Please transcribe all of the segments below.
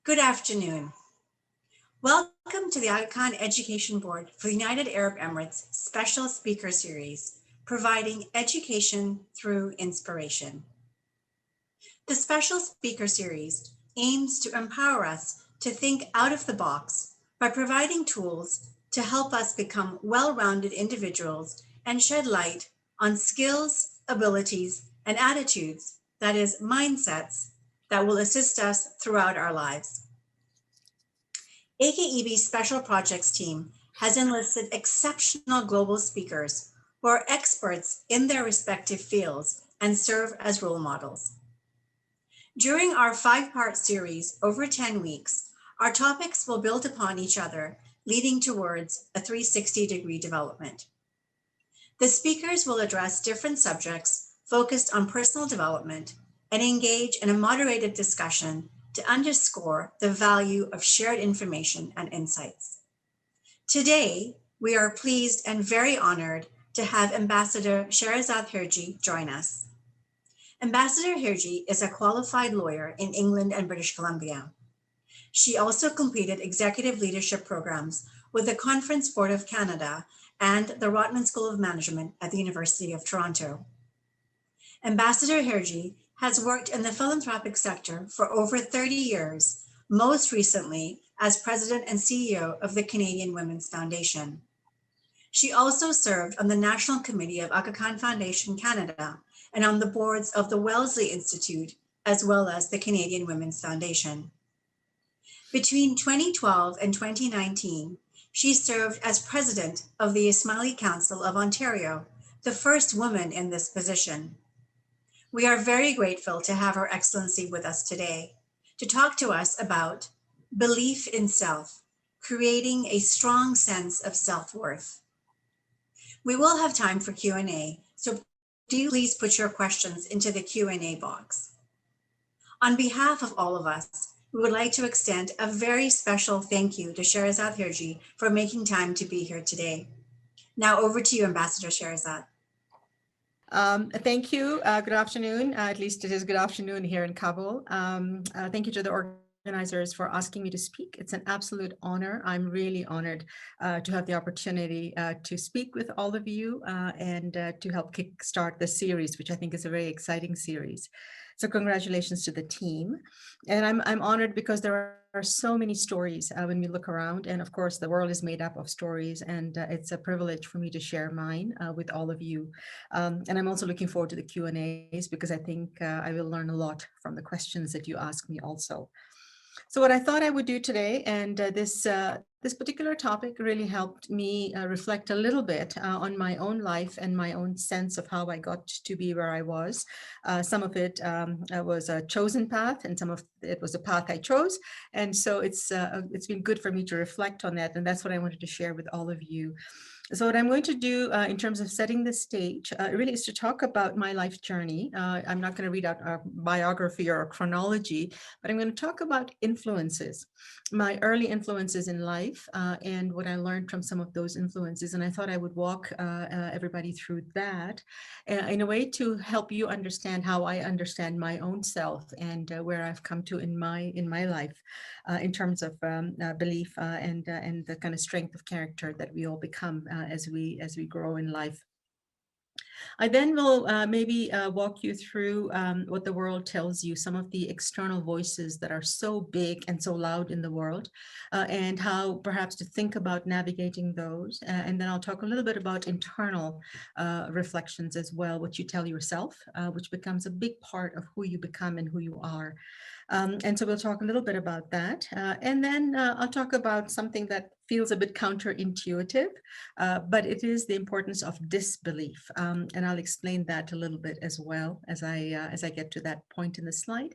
Good afternoon. Welcome to the Icon Education Board for the United Arab Emirates Special Speaker Series, providing education through inspiration. The Special Speaker Series aims to empower us to think out of the box by providing tools to help us become well-rounded individuals and shed light on skills, abilities, and attitudes, that is, mindsets, that will assist us throughout our lives. AKEB's Special Projects team has enlisted exceptional global speakers who are experts in their respective fields and serve as role models. During our 5-part series over 10 weeks, our topics will build upon each other, leading towards a 360-degree development. The speakers will address different subjects focused on personal development and engage in a moderated discussion to underscore the value of shared information and insights. Today, we are pleased and very honored to have Ambassador Sheherazade Hirji join us. Ambassador Hirji is a qualified lawyer in England and British Columbia. She also completed executive leadership programs with the Conference Board of Canada and the Rotman School of Management at the University of Toronto. Ambassador Hirji has worked in the philanthropic sector for over 30 years, most recently as President and CEO of the Canadian Women's Foundation. She also served on the National Committee of Aga Khan Foundation Canada and on the boards of the Wellesley Institute, as well as the Canadian Women's Foundation. Between 2012 and 2019, she served as President of the Ismaili Council of Ontario, the first woman in this position. We are very grateful to have Her Excellency with us today to talk to us about belief in self, creating a strong sense of self-worth. We will have time for Q&A, so please put your questions into the Q&A box. On behalf of all of us, we would like to extend a very special thank you to Sheherazade Hirji for making time to be here today. Now over to you, Ambassador Sheherazade. Thank you. Good afternoon. At least it is good afternoon here in Kabul. Thank you to the organizers for asking me to speak. It's an absolute honor. I'm really honored to have the opportunity to speak with all of you and to help kickstart the series, which I think is a very exciting series. So congratulations to the team. And I'm honored because there are so many stories when we look around, and of course the world is made up of stories, and it's a privilege for me to share mine with all of you. And I'm also looking forward to the Q&As because I think I will learn a lot from the questions that you ask me also. So what I thought I would do today, and this particular topic really helped me reflect a little bit on my own life and my own sense of how I got to be where I was. Some of it was a chosen path, and some of it was a path I chose. And so it's been good for me to reflect on that, and that's what I wanted to share with all of you. So what I'm going to do in terms of setting the stage really is to talk about my life journey. I'm not going to read out a biography or a chronology, but I'm going to talk about influences, my early influences in life and what I learned from some of those influences. And I thought I would walk everybody through that in a way to help you understand how I understand my own self and where I've come to in my life in terms of belief and the kind of strength of character that we all become as we grow in life. I then will maybe walk you through what the world tells you, some of the external voices that are so big and so loud in the world, and how perhaps to think about navigating those. And then I'll talk a little bit about internal reflections as well, what you tell yourself, which becomes a big part of who you become and who you are. And so we'll talk a little bit about that. And then I'll talk about something that feels a bit counterintuitive, but it is the importance of disbelief. And I'll explain that a little bit as well as I get to that point in the slide.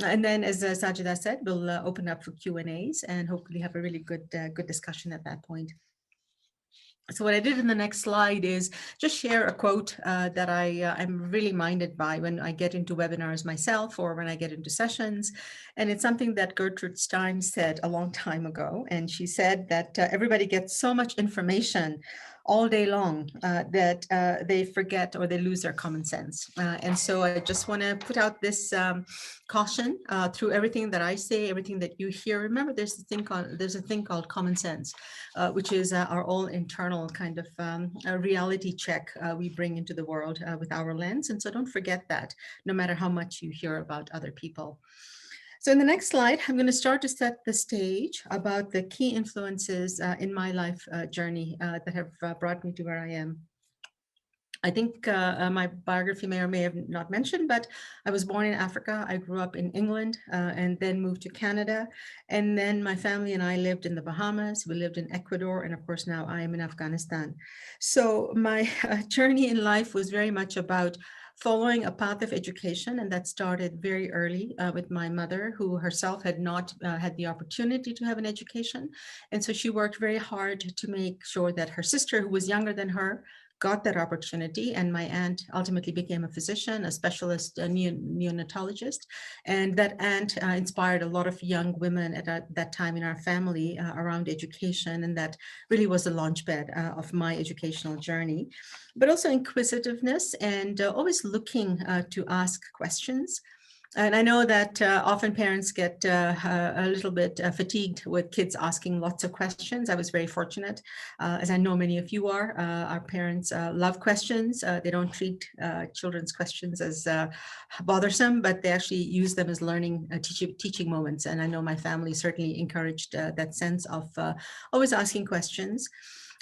And then, as Sajida said, we'll open up for Q&As and hopefully have a really good discussion at that point. So what I did in the next slide is just share a quote that I'm really minded by when I get into webinars myself or when I get into sessions. And it's something that Gertrude Stein said a long time ago. And she said that everybody gets so much information all day long that they forget or they lose their common sense. And so I just want to put out this caution through everything that I say, everything that you hear. Remember, there's a thing called common sense, which is our own internal kind of a reality check we bring into the world with our lens. And so don't forget that, no matter how much you hear about other people. So in the next slide, I'm going to start to set the stage about the key influences in my life journey that have brought me to where I am. I think my biography may or may have not mentioned, but I was born in Africa. I grew up in England and then moved to Canada. And then my family and I lived in the Bahamas. We lived in Ecuador. And of course, now I am in Afghanistan. So my journey in life was very much about following a path of education. And that started very early with my mother, who herself had not had the opportunity to have an education. And so she worked very hard to make sure that her sister, who was younger than her, got that opportunity. And my aunt ultimately became a physician, a specialist, a neonatologist. And that aunt inspired a lot of young women at that time in our family around education. And that really was the launchpad of my educational journey, but also inquisitiveness and always looking to ask questions. And I know that often parents get a little bit fatigued with kids asking lots of questions. I was very fortunate, as I know many of you are. Our parents love questions. They don't treat children's questions as bothersome, but they actually use them as learning, teaching moments. And I know my family certainly encouraged that sense of always asking questions.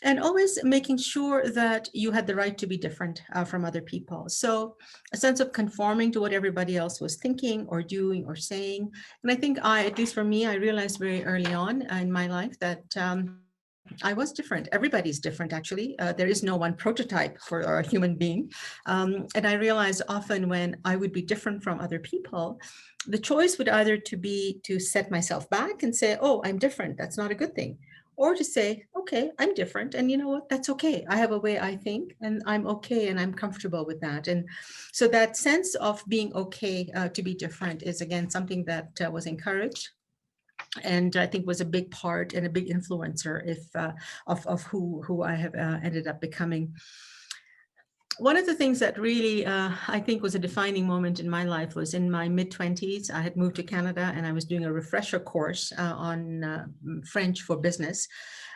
And always making sure that you had the right to be different from other people. So a sense of conforming to what everybody else was thinking or doing or saying. And I think at least for me, I realized very early on in my life that I was different. Everybody's different, actually. There is no one prototype for a human being. And I realized often when I would be different from other people, the choice would either be to set myself back and say, oh, I'm different. That's not a good thing. Or to say, okay, I'm different. And you know what? That's okay. I have a way I think and I'm okay and I'm comfortable with that. And so that sense of being okay to be different is, again, something that was encouraged. And I think was a big part and a big influencer of who I have ended up becoming. One of the things that really, I think was a defining moment in my life was in my mid-20s. I had moved to Canada and I was doing a refresher course on French for business.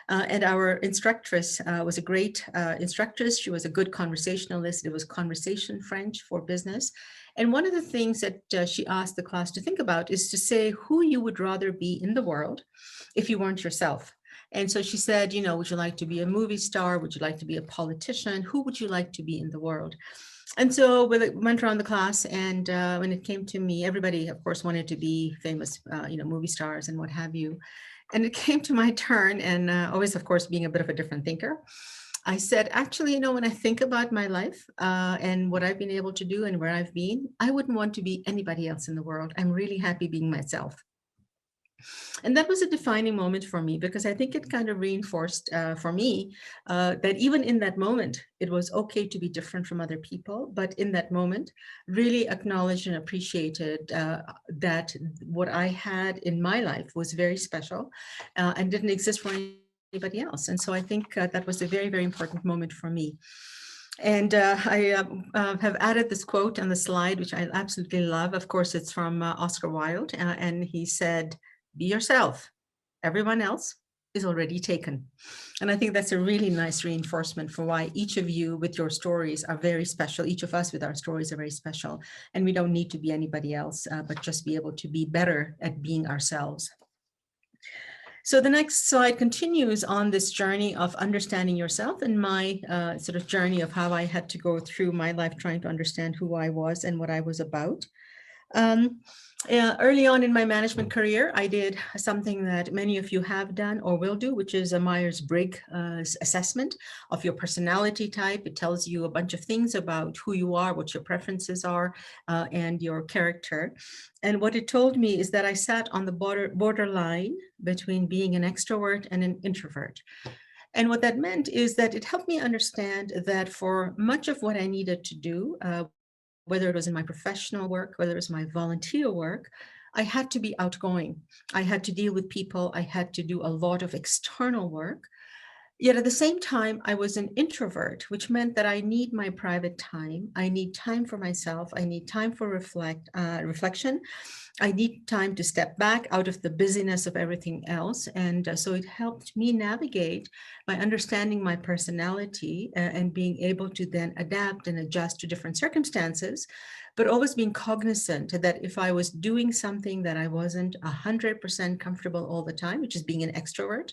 And our instructress was a great instructress. She was a good conversationalist. It was conversation French for business. And one of the things that she asked the class to think about is to say who you would rather be in the world if you weren't yourself. And so she said, you know, would you like to be a movie star? Would you like to be a politician? Who would you like to be in the world? And so we went around the class, and when it came to me, everybody, of course, wanted to be famous, movie stars and what have you. And it came to my turn, and always, of course, being a bit of a different thinker, I said, actually, you know, when I think about my life and what I've been able to do and where I've been, I wouldn't want to be anybody else in the world. I'm really happy being myself. And that was a defining moment for me, because I think it kind of reinforced for me that even in that moment, it was okay to be different from other people. But in that moment, really acknowledged and appreciated that what I had in my life was very special and didn't exist for anybody else. And so I think that was a very, very important moment for me. And I have added this quote on the slide, which I absolutely love. Of course, it's from Oscar Wilde, and he said, "Be yourself. Everyone else is already taken." And I think that's a really nice reinforcement for why each of you with your stories are very special. Each of us with our stories are very special. And we don't need to be anybody else, but just be able to be better at being ourselves. So the next slide continues on this journey of understanding yourself, and my sort of journey of how I had to go through my life trying to understand who I was and what I was about. Early on in my management career, I did something that many of you have done or will do, which is a Myers-Briggs assessment of your personality type. It tells you a bunch of things about who you are, what your preferences are, and your character. And what it told me is that I sat on the borderline between being an extrovert and an introvert. And what that meant is that it helped me understand that for much of what I needed to do, whether it was in my professional work, whether it was my volunteer work, I had to be outgoing. I had to deal with people. I had to do a lot of external work. Yet at the same time, I was an introvert, which meant that I need my private time. I need time for myself. I need time for reflection. I need time to step back out of the busyness of everything else. And so it helped me navigate by understanding my personality and being able to then adapt and adjust to different circumstances, but always being cognizant that if I was doing something that I wasn't 100% comfortable all the time, which is being an extrovert,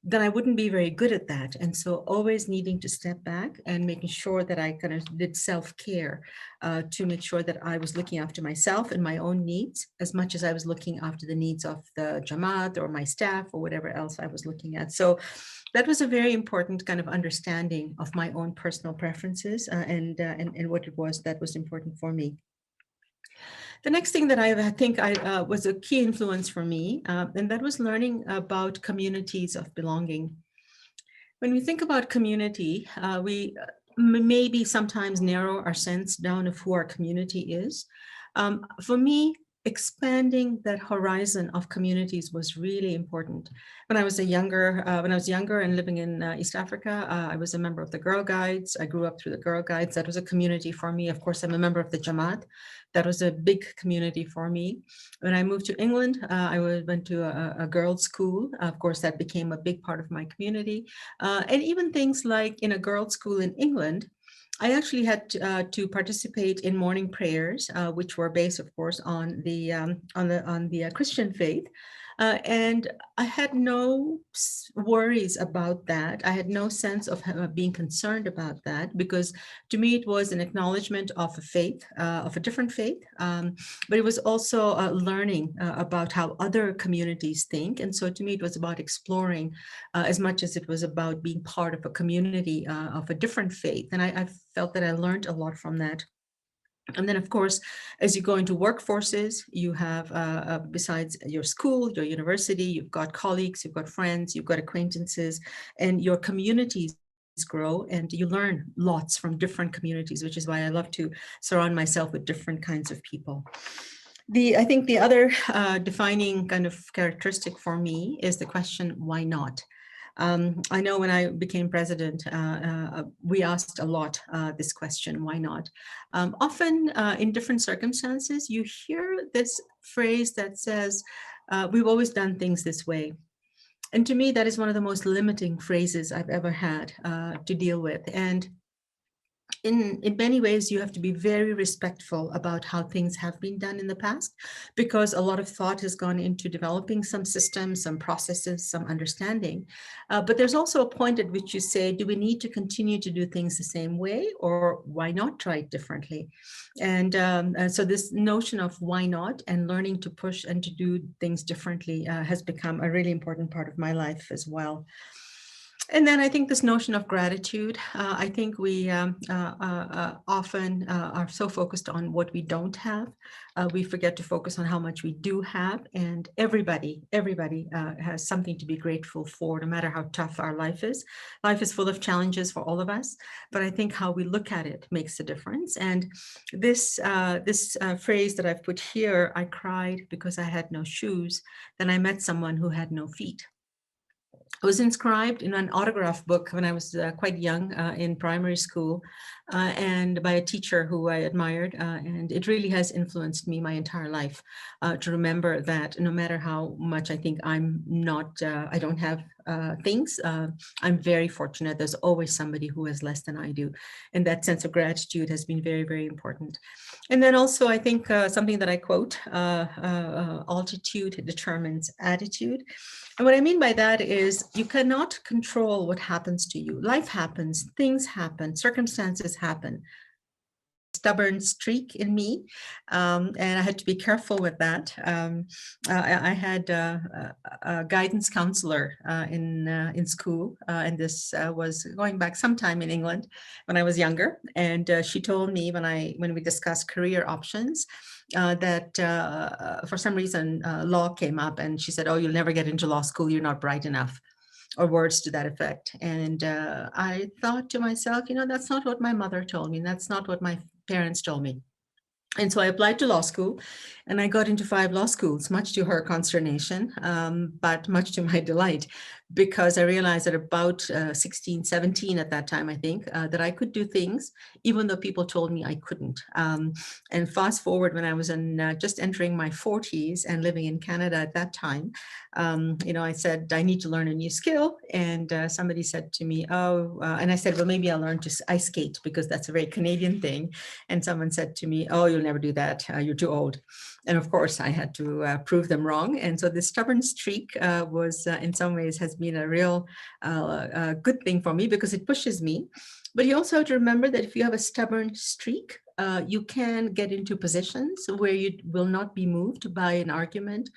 then I wouldn't be very good at that. And so always needing to step back and making sure that I kind of did self-care to make sure that I was looking after myself and my own needs as much as I was looking after the needs of the Jamaat or my staff or whatever else I was looking at. So that was a very important kind of understanding of my own personal preferences and what it was that was important for me. The next thing that I think was a key influence for me, and that was learning about communities of belonging. When we think about community, we maybe sometimes narrow our sense down of who our community is. For me, expanding that horizon of communities was really important. When I was younger and living in East Africa, I was a member of the Girl Guides. I grew up through the Girl Guides. That was a community for me. Of course, I'm a member of the Jamaat. That was a big community for me. When I moved to England, I went to a girls' school. Of course, that became a big part of my community. And even things like in a girls' school in England, I actually had to participate in morning prayers, which were based, of course, on the Christian faith. And I had no worries about that. I had no sense of being concerned about that, because to me it was an acknowledgement of a faith, of a different faith, but it was also learning about how other communities think. And so to me it was about exploring as much as it was about being part of a community of a different faith. And I felt that I learned a lot from that. And then, of course, as you go into workforces, you have, besides your school, your university, you've got colleagues, you've got friends, you've got acquaintances, and your communities grow, and you learn lots from different communities, which is why I love to surround myself with different kinds of people. I think the other defining kind of characteristic for me is the question, why not? I know when I became president, we asked a lot this question, why not? Often in different circumstances, you hear this phrase that says, we've always done things this way. And to me, that is one of the most limiting phrases I've ever had to deal with. And in many ways, you have to be very respectful about how things have been done in the past, because a lot of thought has gone into developing some systems, some processes, some understanding. But there's also a point at which you say, do we need to continue to do things the same way, or why not try it differently? And so this notion of why not and learning to push and to do things differently has become a really important part of my life as well. And then I think this notion of gratitude, I think we often are so focused on what we don't have. We forget to focus on how much we do have. And everybody has something to be grateful for, no matter how tough our life is. Life is full of challenges for all of us, but I think how we look at it makes a difference. And this phrase that I've put here, I cried because I had no shoes, then I met someone who had no feet. I was inscribed in an autograph book when I was quite young in primary school and by a teacher who I admired. And it really has influenced me my entire life to remember that no matter how much I think I'm not, I don't have things, I'm very fortunate. There's always somebody who has less than I do. And that sense of gratitude has been very, very important. And then also, I think something that I quote, altitude determines attitude. And what I mean by that is you cannot control what happens to you. Life happens, things happen, circumstances happen. Stubborn streak in me, and I had to be careful with that. I had a guidance counselor in school, and this was going back sometime in England when I was younger. And she told me when we discussed career options, that for some reason law came up, and she said, "Oh, you'll never get into law school. You're not bright enough," or words to that effect. And I thought to myself, that's not what my mother told me. That's not what my parents told me. And so I applied to law school, and I got into 5 law schools, much to her consternation, but much to my delight, because I realized at about 16, 17 at that time, I think, that I could do things, even though people told me I couldn't. And fast forward when I was just entering my 40s and living in Canada at that time, I said, I need to learn a new skill. And somebody said to me, and I said, well, maybe I'll learn to ice skate because that's a very Canadian thing. And someone said to me, oh, you'll never do that. You're too old. And of course, I had to prove them wrong. And so this stubborn streak was, in some ways, has been a real good thing for me because it pushes me. But you also have to remember that if you have a stubborn streak, you can get into positions where you will not be moved by an argument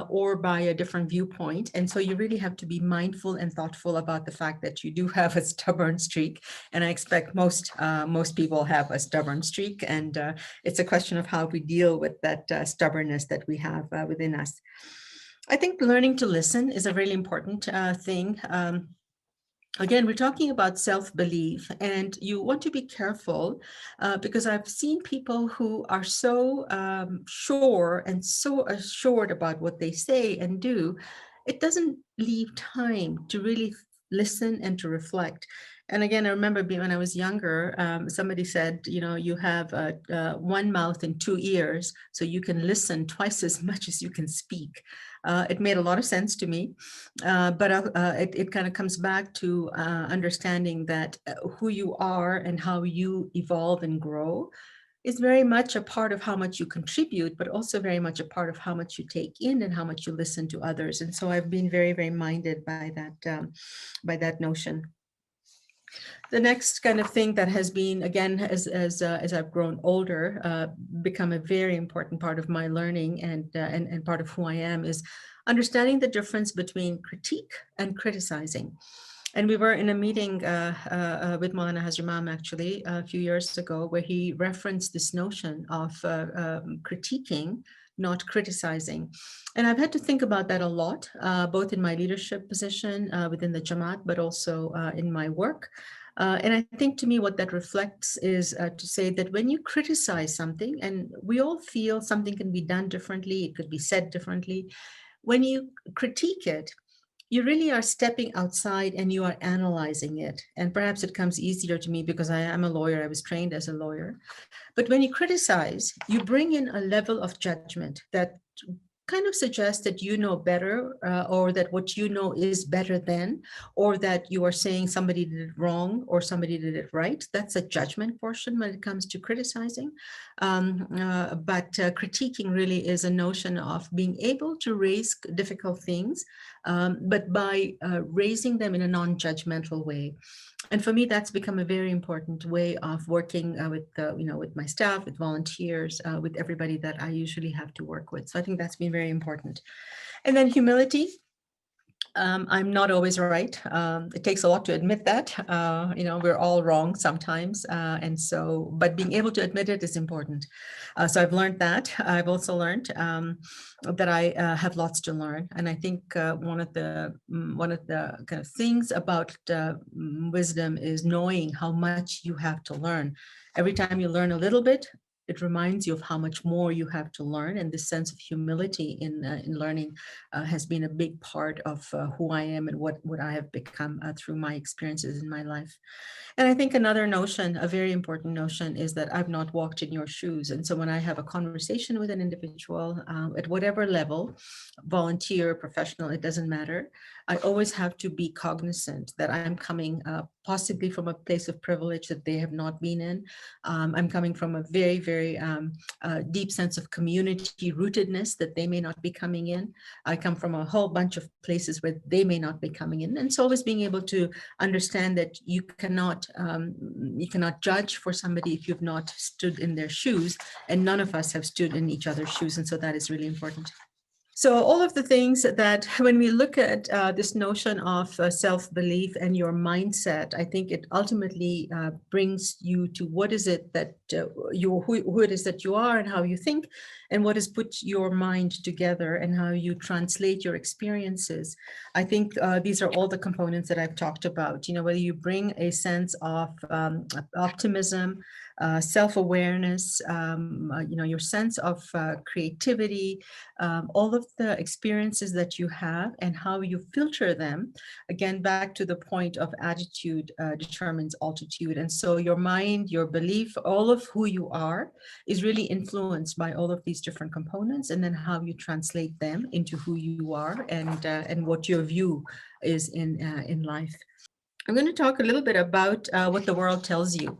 or by a different viewpoint. And so you really have to be mindful and thoughtful about the fact that you do have a stubborn streak. And I expect most people have a stubborn streak. And it's a question of how we deal with that stubbornness that we have within us. I think learning to listen is a really important thing. Again, we're talking about self-belief, and you want to be careful because I've seen people who are so sure and so assured about what they say and do, it doesn't leave time to really listen and to reflect. And again, I remember when I was younger, somebody said, you have one mouth and two ears, so you can listen twice as much as you can speak. It made a lot of sense to me, but it kind of comes back to understanding that who you are and how you evolve and grow is very much a part of how much you contribute, but also very much a part of how much you take in and how much you listen to others. And so I've been very, very minded by that notion. The next kind of thing that has been, again, as I've grown older, become a very important part of my learning and part of who I am is understanding the difference between critique and criticizing. And we were in a meeting with Maulana Hazar Imam actually a few years ago, where he referenced this notion of critiquing, not criticizing. And I've had to think about that a lot, both in my leadership position within the Jamaat, but also in my work. And I think to me what that reflects is to say that when you criticize something, and we all feel something can be done differently, it could be said differently, when you critique it, you really are stepping outside and you are analyzing it. And perhaps it comes easier to me because I am a lawyer, I was trained as a lawyer. But when you criticize, you bring in a level of judgment that kind of suggests that you know better or that what you know is better than, or that you are saying somebody did it wrong or somebody did it right. That's a judgment portion when it comes to criticizing. But critiquing really is a notion of being able to raise difficult things, but by raising them in a non-judgmental way. And for me, that's become a very important way of working with my staff, with volunteers, with everybody that I usually have to work with. So I think that's been very important. And then humility. I'm not always right. It takes a lot to admit that. We're all wrong sometimes. But being able to admit it is important. So I've learned that. I've also learned that I have lots to learn. And I think one of the kind of things about wisdom is knowing how much you have to learn. Every time you learn a little bit, it reminds you of how much more you have to learn. And this sense of humility in learning has been a big part of who I am and what I have become through my experiences in my life. And I think another notion, a very important notion, is that I've not walked in your shoes. And so when I have a conversation with an individual at whatever level, volunteer, professional, it doesn't matter, I always have to be cognizant that I'm coming possibly from a place of privilege that they have not been in. I'm coming from a very, very deep sense of community rootedness that they may not be coming in. I come from a whole bunch of places where they may not be coming in. And so always being able to understand that you cannot judge for somebody if you've not stood in their shoes, and none of us have stood in each other's shoes. And so that is really important. So all of the things that when we look at this notion of self-belief and your mindset, I think it ultimately brings you to what is it that who it is that you are and how you think, and what has put your mind together and how you translate your experiences. I think these are all the components that I've talked about. Whether you bring a sense of optimism, self-awareness, your sense of creativity, all of the experiences that you have and how you filter them. Again, back to the point of attitude determines altitude. And so your mind, your belief, all of who you are is really influenced by all of these different components, and then how you translate them into who you are and what your view is in life. I'm going to talk a little bit about what the world tells you.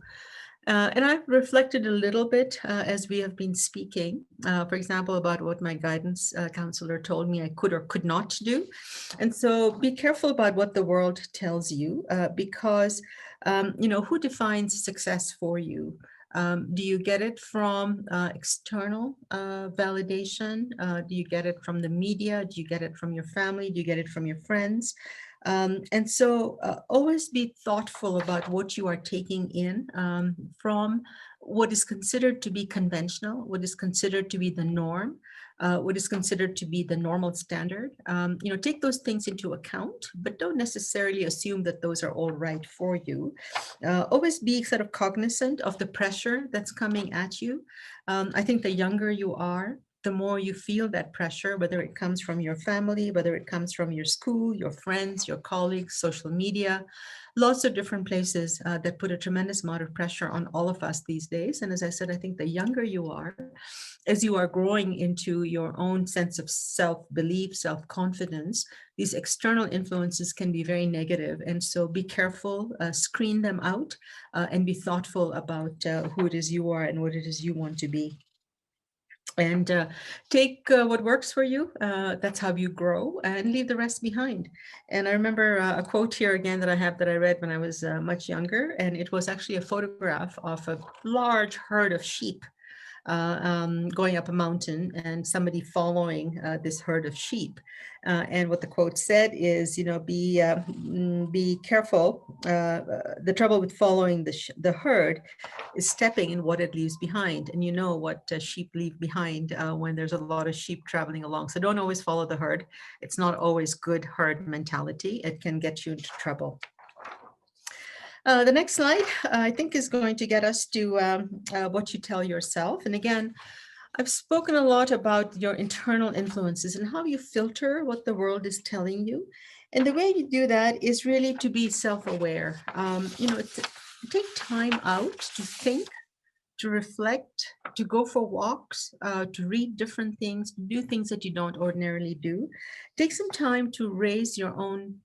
And I've reflected a little bit as we have been speaking, for example, about what my guidance counselor told me I could or could not do. And so be careful about what the world tells you, because, who defines success for you? Do you get it from external validation? Do you get it from the media? Do you get it from your family? Do you get it from your friends? And so always be thoughtful about what you are taking in from what is considered to be conventional, what is considered to be the norm, what is considered to be the normal standard. Take those things into account, but don't necessarily assume that those are all right for you. Always be sort of cognizant of the pressure that's coming at you. I think the younger you are, the more you feel that pressure, whether it comes from your family, whether it comes from your school, your friends, your colleagues, social media, lots of different places that put a tremendous amount of pressure on all of us these days. And as I said, I think the younger you are, as you are growing into your own sense of self-belief, self-confidence, these external influences can be very negative. And so be careful, screen them out, and be thoughtful about who it is you are and what it is you want to be. And take what works for you. That's how you grow, and leave the rest behind. And I remember a quote here again that I have that I read when I was much younger, and it was actually a photograph of a large herd of sheep going up a mountain, and somebody following this herd of sheep. And what the quote said is, be careful. The trouble with following the herd is stepping in what it leaves behind. And you know what sheep leave behind when there's a lot of sheep traveling along. So don't always follow the herd. It's not always good herd mentality. It can get you into trouble. The next slide, I think, is going to get us to what you tell yourself. And again, I've spoken a lot about your internal influences and how you filter what the world is telling you. And the way you do that is really to be self-aware. Take time out to think, to reflect, to go for walks, to read different things, to do things that you don't ordinarily do. Take some time to raise your own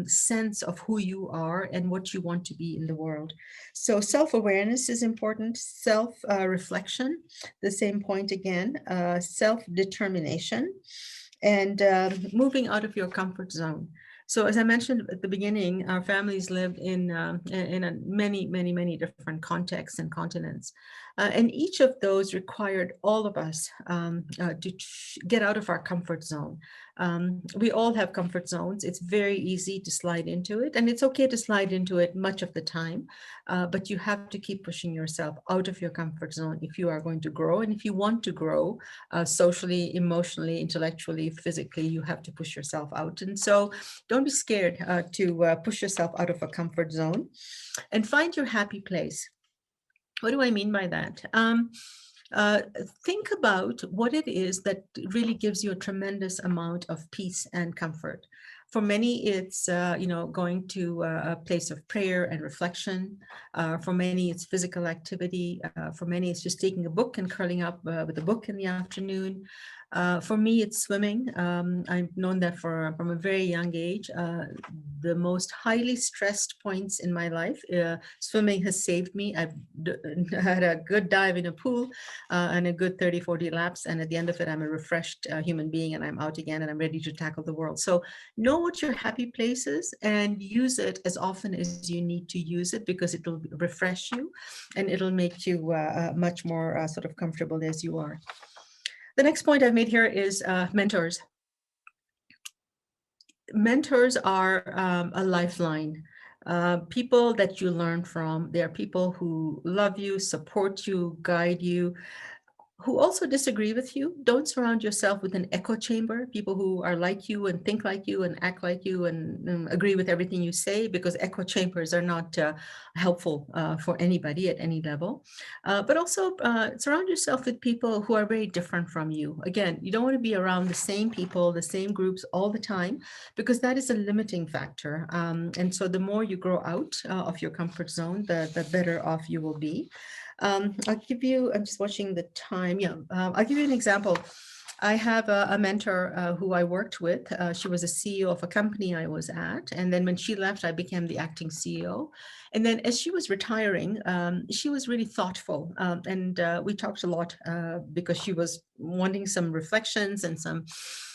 sense of who you are and what you want to be in the world. So self-awareness is important, self-reflection, the same point again, self-determination, and moving out of your comfort zone. So as I mentioned at the beginning, our families lived in many different contexts and continents. And each of those required all of us to get out of our comfort zone. We all have comfort zones. It's very easy to slide into it, and it's okay to slide into it much of the time, but you have to keep pushing yourself out of your comfort zone if you are going to grow. And if you want to grow socially, emotionally, intellectually, physically, you have to push yourself out. And so don't be scared to push yourself out of a comfort zone and find your happy place. What do I mean by that? Think about what it is that really gives you a tremendous amount of peace and comfort. For many, it's going to a place of prayer and reflection. For many, it's physical activity. For many, it's just taking a book and curling up with a book in the afternoon. For me, it's swimming. I've known that from a very young age. The most highly stressed points in my life, swimming has saved me. I've had a good dive in a pool and a good 30, 40 laps. And at the end of it, I'm a refreshed human being, and I'm out again and I'm ready to tackle the world. So know what your happy place is and use it as often as you need to use it, because it'll refresh you and it'll make you much more sort of comfortable as you are. The next point I've made here is mentors. Mentors are a lifeline. People that you learn from. They are people who love you, support you, guide you, who also disagree with you. Don't surround yourself with an echo chamber, people who are like you and think like you and act like you and agree with everything you say, because echo chambers are not helpful for anybody at any level. But also surround yourself with people who are very different from you. Again, you don't want to be around the same people, the same groups all the time, because that is a limiting factor. And so the more you grow out of your comfort zone, the better off you will be. I'll give you, I'm just watching the time. Yeah, I'll give you an example. I have a mentor who I worked with. She was a CEO of a company I was at. And then when she left, I became the acting CEO. And then as she was retiring, she was really thoughtful. And we talked a lot because she was wanting some reflections and some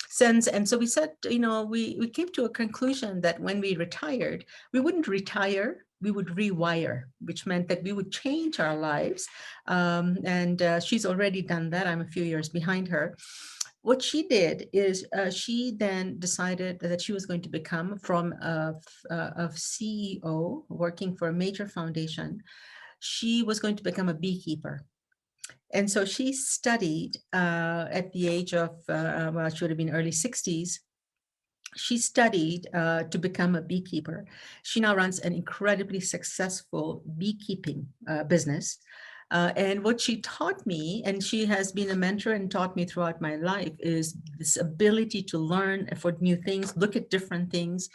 sense. And so we said, we came to a conclusion that when we retired, we wouldn't retire, we would rewire, which meant that we would change our lives. And she's already done that. I'm a few years behind her. What she did is she then decided that she was going to become, from a CEO working for a major foundation, she was going to become a beekeeper. And so she studied at the age of, well, she would have been early 60s. She studied to become a beekeeper. She now runs an incredibly successful beekeeping business. And what she taught me, and she has been a mentor and taught me throughout my life, is this ability to learn for new things, look at different things,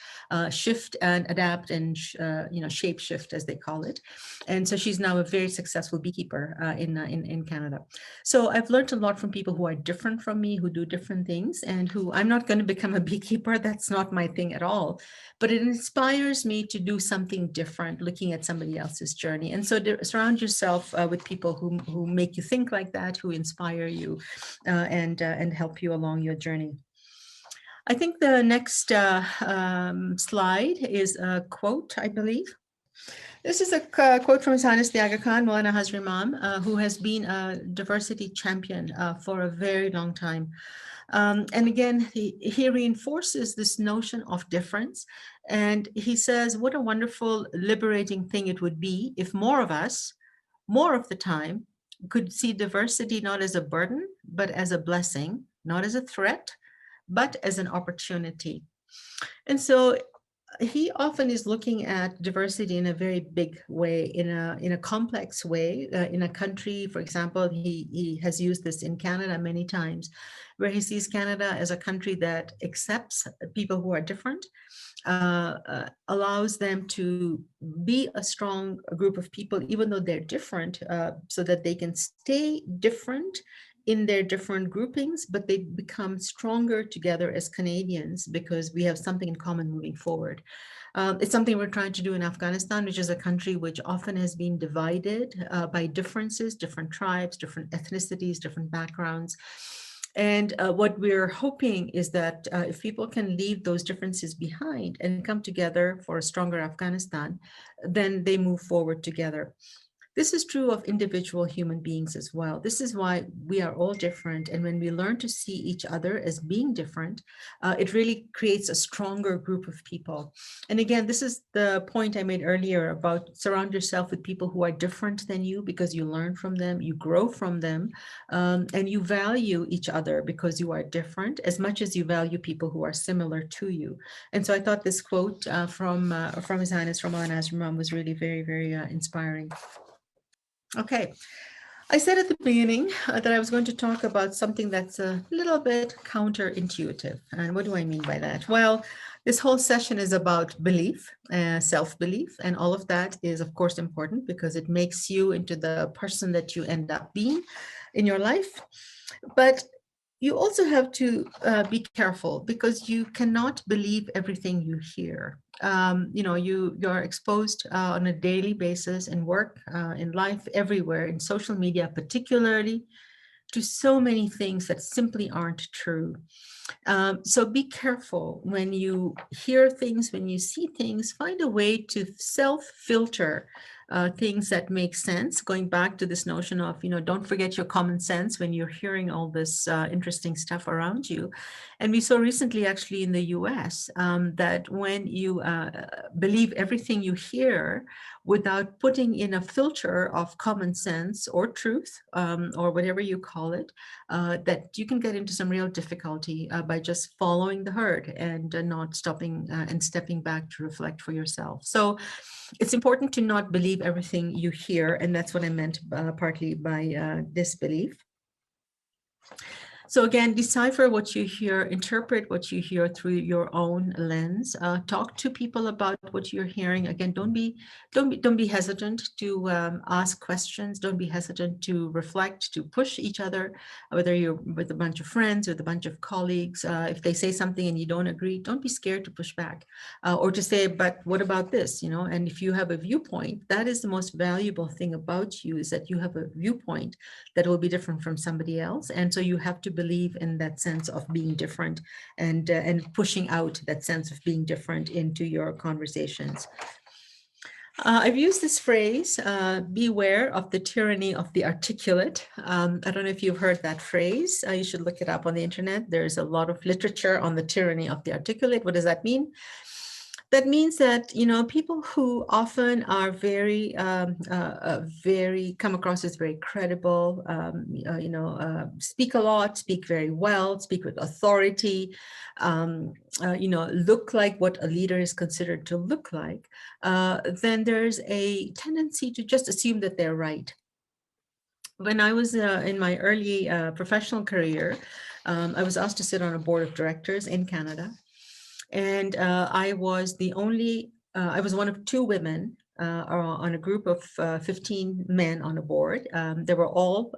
shift and adapt and, shape shift, as they call it. And so she's now a very successful beekeeper in Canada. So I've learned a lot from people who are different from me, who do different things, and who, I'm not going to become a beekeeper. That's not my thing at all. But it inspires me to do something different, looking at somebody else's journey. And so surround yourself with people who make you think like that, who inspire you and help you along your journey. I think the next slide is a quote, I believe. This is a quote from His Highness the Aga Khan, Maulana Hazrat Imam, who has been a diversity champion for a very long time. And again, he reinforces this notion of difference. And he says, what a wonderful, liberating thing it would be if more of us, more of the time, could see diversity not as a burden, but as a blessing, not as a threat, but as an opportunity. And so he often is looking at diversity in a very big way, in a complex way. In a country, for example, he has used this in Canada many times, where he sees Canada as a country that accepts people who are different, allows them to be a strong group of people, even though they're different, so that they can stay different in their different groupings, but they become stronger together as Canadians because we have something in common moving forward. It's something we're trying to do in Afghanistan, which is a country which often has been divided by differences, different tribes, different ethnicities, different backgrounds. And what we're hoping is that if people can leave those differences behind and come together for a stronger Afghanistan, then they move forward together. This is true of individual human beings as well. This is why we are all different. And when we learn to see each other as being different, it really creates a stronger group of people. And again, this is the point I made earlier about surround yourself with people who are different than you, because you learn from them, you grow from them, and you value each other because you are different as much as you value people who are similar to you. And so I thought this quote from His Highness, from Maulana Hazrat Imam, was really very, very inspiring. Okay, I said at the beginning that I was going to talk about something that's a little bit counterintuitive. And what do I mean by that? Well, this whole session is about belief, self-belief, and all of that is, of course, important because it makes you into the person that you end up being in your life. But you also have to be careful because you cannot believe everything you hear. You're exposed on a daily basis in work, in life, everywhere, in social media, particularly, to so many things that simply aren't true. So be careful when you hear things, when you see things, find a way to self-filter things that make sense, going back to this notion of, don't forget your common sense when you're hearing all this interesting stuff around you. And we saw recently, actually, in the US, that when you believe everything you hear without putting in a filter of common sense or truth, or whatever you call it, that you can get into some real difficulty by just following the herd and not stopping and stepping back to reflect for yourself. So it's important to not believe everything you hear. And that's what I meant partly by disbelief. So again, decipher what you hear, interpret what you hear through your own lens. Talk to people about what you're hearing. Again, don't be hesitant to ask questions. Don't be hesitant to reflect, to push each other, whether you're with a bunch of friends, with a bunch of colleagues. If they say something and you don't agree, don't be scared to push back or to say, but what about this? And if you have a viewpoint, that is the most valuable thing about you, is that you have a viewpoint that will be different from somebody else. And so you have to believe in that sense of being different and pushing out that sense of being different into your conversations. I've used this phrase, beware of the tyranny of the articulate. I don't know if you've heard that phrase. You should look it up on the internet. There's a lot of literature on the tyranny of the articulate. What does that mean? That means that, people who often are very come across as very credible, speak a lot, speak very well, speak with authority, look like what a leader is considered to look like, then there's a tendency to just assume that they're right. When I was in my early professional career, I was asked to sit on a board of directors in Canada. And I was I was one of two women on a group of 15 men on a board. They were all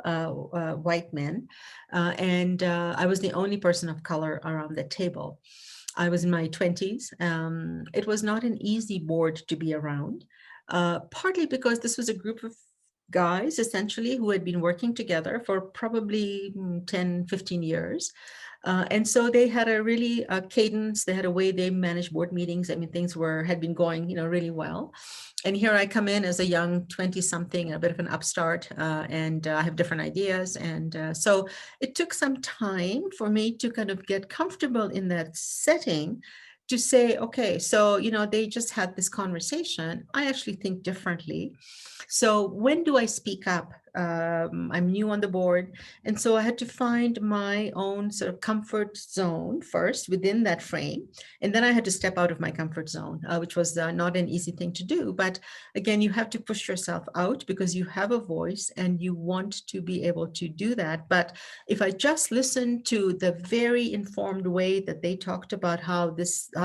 white men. And I was the only person of color around the table. I was in my 20s. It was not an easy board to be around, partly because this was a group of guys, essentially, who had been working together for probably 10, 15 years. And so they had a really cadence. They had a way they managed board meetings. I mean, things had been going, really well. And here I come in as a young 20-something, a bit of an upstart, and I have different ideas. And so it took some time for me to kind of get comfortable in that setting, to say, okay, so, they just had this conversation. I actually think differently. So when do I speak up? I'm new on the board. And so I had to find my own sort of comfort zone first within that frame. And then I had to step out of my comfort zone, which was not an easy thing to do. But again, you have to push yourself out because you have a voice and you want to be able to do that. But if I just listened to the very informed way that they talked about how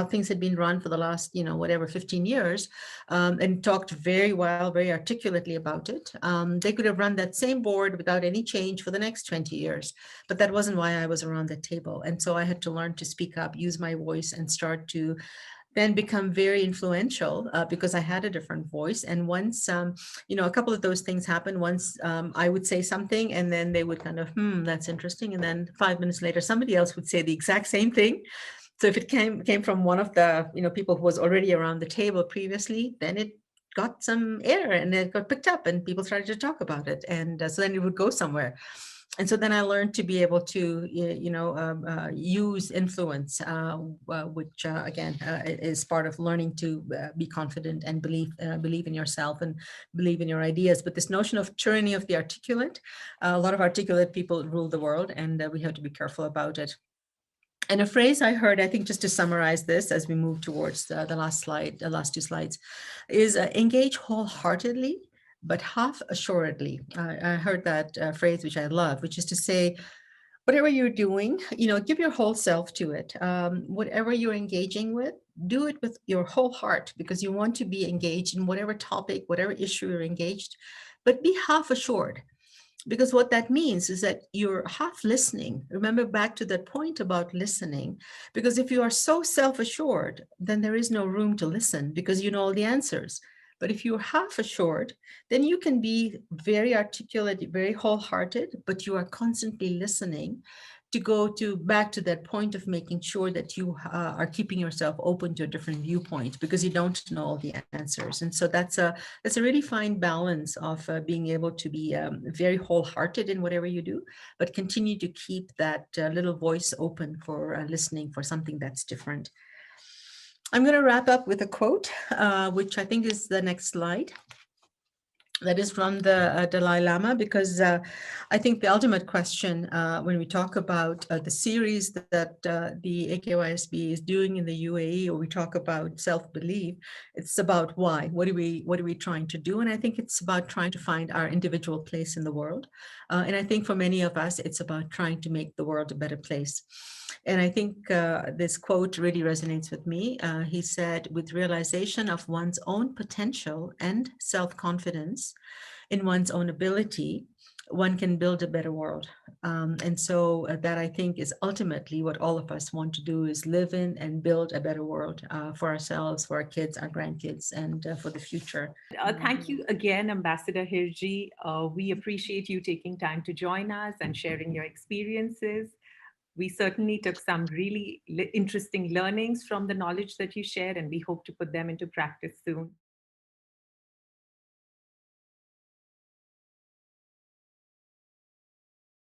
things had been run for the last, 15 years, and talked very well, very articulately about it, they could have run that same board without any change for the next 20 years. But that wasn't why I was around the table. And so I had to learn to speak up, use my voice, and start to then become very influential because I had a different voice. And once, a couple of those things happened. Once I would say something and then they would kind of, that's interesting. And then 5 minutes later, somebody else would say the exact same thing. So if it came from one of the, people who was already around the table previously, then it got some air and it got picked up and people started to talk about it. And so then it would go somewhere. And so then I learned to be able to, use influence, which again is part of learning to be confident and believe in yourself and believe in your ideas. But this notion of tyranny of the articulate, a lot of articulate people rule the world, and we have to be careful about it. And a phrase I heard, I think, just to summarize this as we move towards the last slide, the last two slides, is engage wholeheartedly, but half assuredly. I heard that phrase, which I love, which is to say, whatever you're doing, give your whole self to it. Whatever you're engaging with, do it with your whole heart, because you want to be engaged in whatever topic, whatever issue you're engaged, but be half assured. Because what that means is that you're half listening. Remember back to that point about listening, because if you are so self-assured, then there is no room to listen because you know all the answers. But if you're half assured, then you can be very articulate, very wholehearted, but you are constantly listening to go back to that point of making sure that you are keeping yourself open to a different viewpoint, because you don't know all the answers. And so that's a really fine balance of being able to be very wholehearted in whatever you do, but continue to keep that little voice open for listening for something that's different. I'm going to wrap up with a quote, which I think is the next slide. That is from the Dalai Lama, because I think the ultimate question when we talk about the series that the AKYSB is doing in the UAE, or we talk about self-belief, it's about why. What are we trying to do? And I think it's about trying to find our individual place in the world. And I think for many of us, it's about trying to make the world a better place. And I think this quote really resonates with me. He said, "With realization of one's own potential and self-confidence in one's own ability, one can build a better world." And so that, I think, is ultimately what all of us want to do, is live in and build a better world for ourselves, for our kids, our grandkids, and for the future. Thank you again, Ambassador Hirji. We appreciate you taking time to join us and sharing your experiences. We certainly took some really interesting learnings from the knowledge that you shared, and we hope to put them into practice soon.